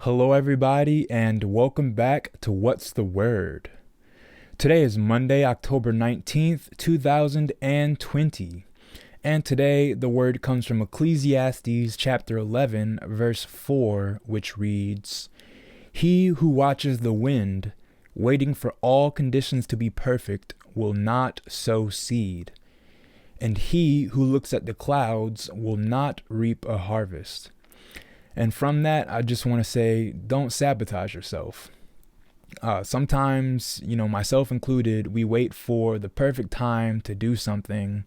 Hello, everybody, and welcome back to What's the Word? Today is Monday, October 19th, 2020. And today, the word comes from Ecclesiastes chapter 11, verse 4, which reads, "He who watches the wind, waiting for all conditions to be perfect, will not sow seed. And he who looks at the clouds will not reap a harvest." And from that, I just want to say, don't sabotage yourself. Sometimes, myself included, we wait for the perfect time to do something.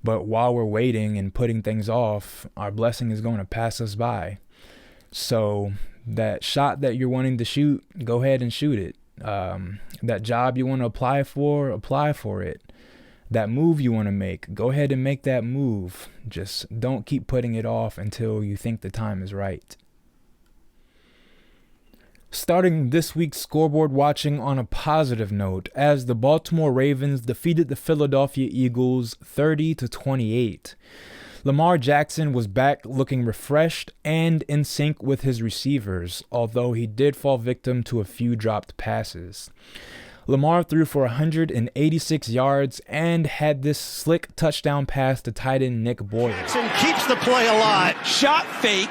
But while we're waiting and putting things off, our blessing is going to pass us by. So that shot that you're wanting to shoot, go ahead and shoot it. That job you want to apply for it. That move you want to make, go ahead and make that move. Just don't keep putting it off until you think the time is right. Starting this week's scoreboard watching on a positive note, as the Baltimore Ravens defeated the Philadelphia Eagles 30-28. Lamar Jackson was back looking refreshed and in sync with his receivers, although he did fall victim to a few dropped passes. Lamar threw for 186 yards and had this slick touchdown pass to tight end Nick Boyle. Jackson keeps the play alive. Shot fake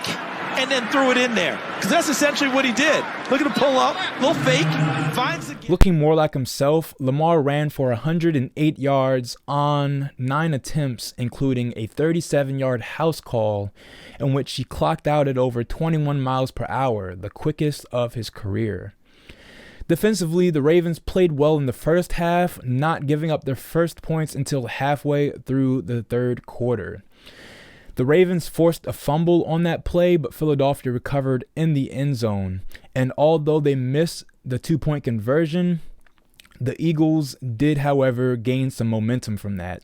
and then threw it in there. Because that's essentially what he did. Look at him pull up, little fake, finds the... Looking more like himself, Lamar ran for 108 yards on 9 attempts, including a 37-yard house call in which he clocked out at over 21 miles per hour, the quickest of his career. Defensively, the Ravens played well in the first half, not giving up their first points until halfway through the third quarter. The Ravens forced a fumble on that play, but Philadelphia recovered in the end zone. And although they missed the 2-point conversion, the Eagles did, however, gain some momentum from that.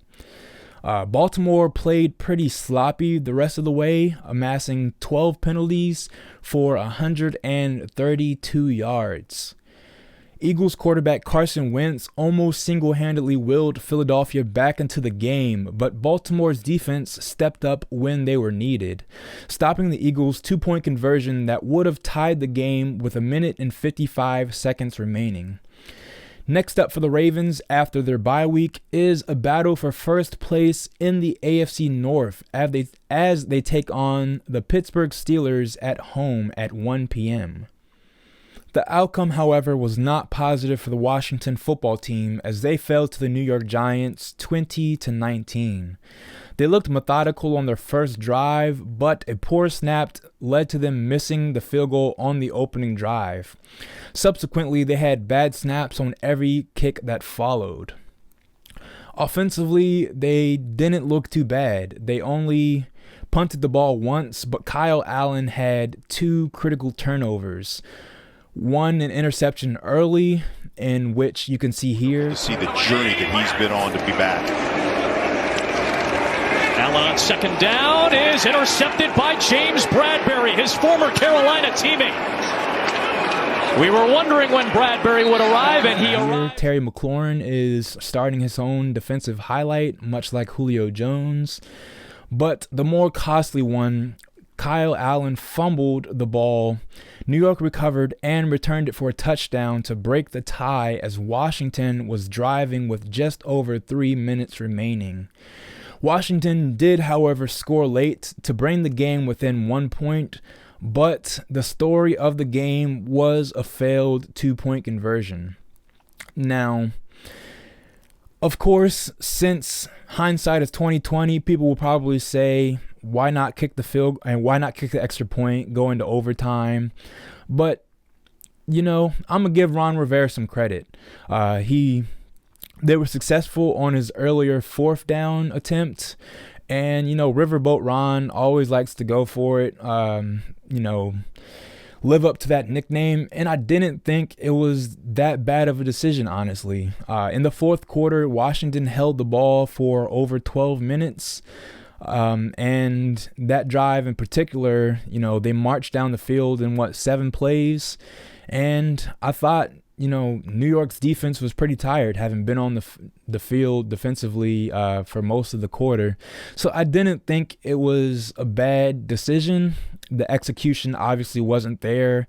Baltimore played pretty sloppy the rest of the way, amassing 12 penalties for 132 yards. Eagles quarterback Carson Wentz almost single-handedly willed Philadelphia back into the game, but Baltimore's defense stepped up when they were needed, stopping the Eagles' 2-point conversion that would have tied the game with 1 minute and 55 seconds remaining. Next up for the Ravens after their bye week is a battle for first place in the AFC North as they take on the Pittsburgh Steelers at home at 1 p.m. The outcome, however, was not positive for the Washington football team as they fell to the New York Giants 20-19. They looked methodical on their first drive, but a poor snap led to them missing the field goal on the opening drive. Subsequently, they had bad snaps on every kick that followed. Offensively, they didn't look too bad. They only punted the ball once, but Kyle Allen had 2 critical turnovers. One, an interception early, in which you can see here. To see the journey that he's been on to be back. Allen on second down is intercepted by James Bradbury, his former Carolina teammate. We were wondering when Bradbury would arrive, and he arrived. Terry McLaurin is starting his own defensive highlight, much like Julio Jones. But the more costly one, Kyle Allen fumbled the ball. New York recovered and returned it for a touchdown to break the tie as Washington was driving with just over 3 minutes remaining. Washington did, however, score late to bring the game within 1 point, but the story of the game was a failed 2-point conversion. Now, of course, since hindsight is 2020, people will probably say, why not kick the extra point, go into overtime? But, I'm going to give Ron Rivera some credit. They were successful on his earlier 4th down attempt. And, Riverboat Ron always likes to go for it, live up to that nickname. And I didn't think it was that bad of a decision, honestly. In the 4th quarter, Washington held the ball for over 12 minutes. And that drive in particular, they marched down the field in 7 plays. And I thought, New York's defense was pretty tired, having been on the field defensively for most of the quarter. So I didn't think it was a bad decision. The execution obviously wasn't there.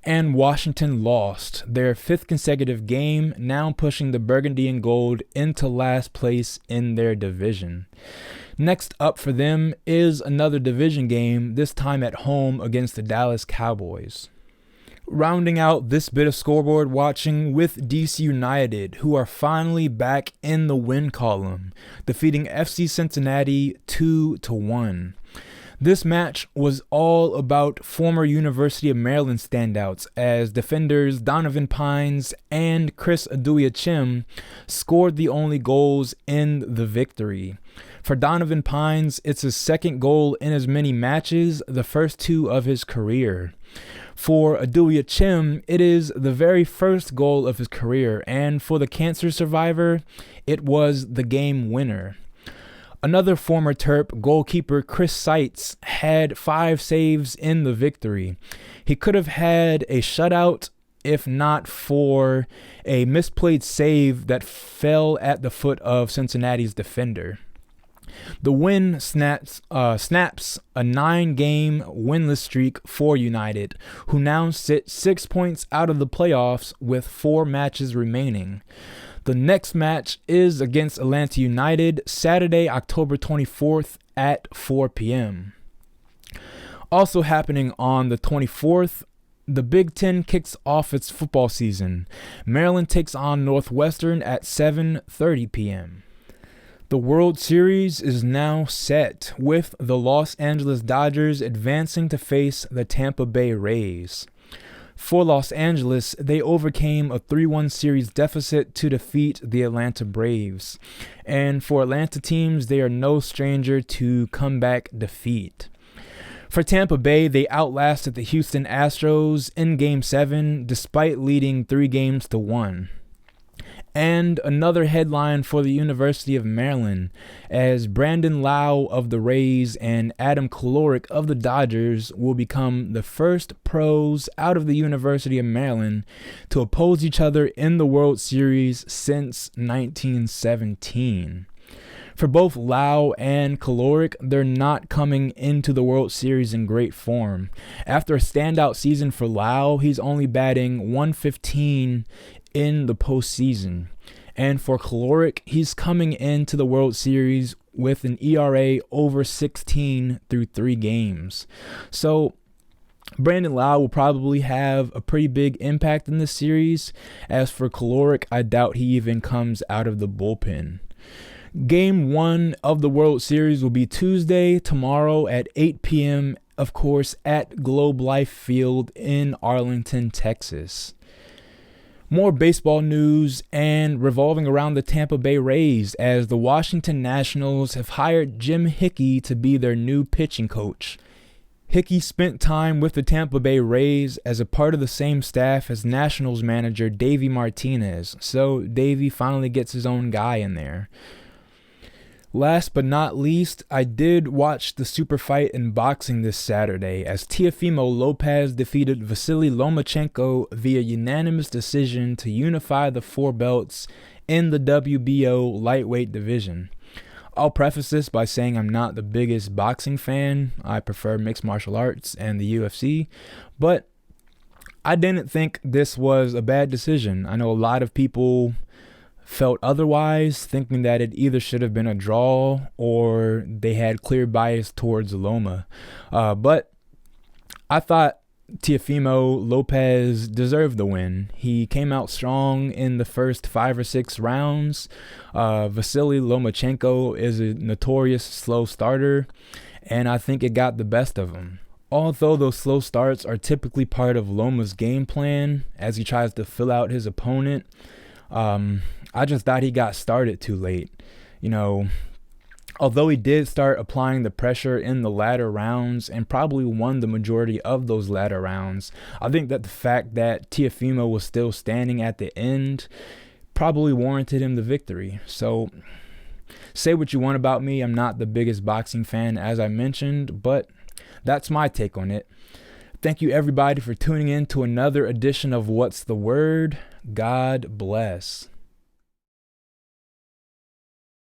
And Washington lost their 5th consecutive game, now pushing the Burgundy and Gold into last place in their division. Next up for them is another division game, this time at home against the Dallas Cowboys. Rounding out this bit of scoreboard watching with DC United, who are finally back in the win column, defeating FC Cincinnati 2-1. This match was all about former University of Maryland standouts, as defenders Donovan Pines and Chris Aduya-Chim scored the only goals in the victory. For Donovan Pines, it's his 2nd goal in as many matches, the first 2 of his career. For Aduya-Chim, it is the very first goal of his career, and for the cancer survivor, it was the game winner. Another former Terp, goalkeeper Chris Seitz, had 5 saves in the victory. He could have had a shutout if not for a misplayed save that fell at the foot of Cincinnati's defender. The win snaps a 9-game winless streak for United, who now sit 6 points out of the playoffs with 4 matches remaining. The next match is against Atlanta United, Saturday, October 24th at 4 p.m. Also happening on the 24th, the Big Ten kicks off its football season. Maryland takes on Northwestern at 7:30 p.m. The World Series is now set, with the Los Angeles Dodgers advancing to face the Tampa Bay Rays. For Los Angeles, they overcame a 3-1 series deficit to defeat the Atlanta Braves. And for Atlanta teams, they are no stranger to comeback defeat. For Tampa Bay, they outlasted the Houston Astros in Game 7 despite leading 3-1. And another headline for the University of Maryland, as Brandon Lau of the Rays and Adam Kalorick of the Dodgers will become the first pros out of the University of Maryland to oppose each other in the World Series since 1917. For both Lau and Kalorick, they're not coming into the World Series in great form. After a standout season for Lau, he's only batting .115 in the postseason. And for Kalorick, he's coming into the World Series with an ERA over 16 through 3 games. So Brandon Lau will probably have a pretty big impact in this series. As for Kalorick, I doubt he even comes out of the bullpen. Game 1 of the World Series will be Tuesday, tomorrow at 8 p.m., of course, at Globe Life Field in Arlington, Texas. More baseball news and revolving around the Tampa Bay Rays, as the Washington Nationals have hired Jim Hickey to be their new pitching coach. Hickey spent time with the Tampa Bay Rays as a part of the same staff as Nationals manager Davey Martinez, so Davey finally gets his own guy in there. Last but not least, I did watch the super fight in boxing this Saturday as Teofimo Lopez defeated Vasily Lomachenko via unanimous decision to unify the 4 belts in the WBO lightweight division. I'll preface this by saying I'm not the biggest boxing fan. I prefer mixed martial arts and the UFC, but I didn't think this was a bad decision. I know a lot of people felt otherwise, thinking that it either should have been a draw or they had clear bias towards Loma. But I thought Teofimo Lopez deserved the win. He came out strong in the first 5 or 6 rounds. Vasily Lomachenko is a notorious slow starter, and I think it got the best of him. Although those slow starts are typically part of Loma's game plan as he tries to fill out his opponent, I just thought he got started too late. Although he did start applying the pressure in the latter rounds and probably won the majority of those latter rounds, I think that the fact that Teofimo was still standing at the end probably warranted him the victory. So say what you want about me, I'm not the biggest boxing fan as I mentioned, but that's my take on it. Thank you, everybody, for tuning in to another edition of What's the Word? God bless.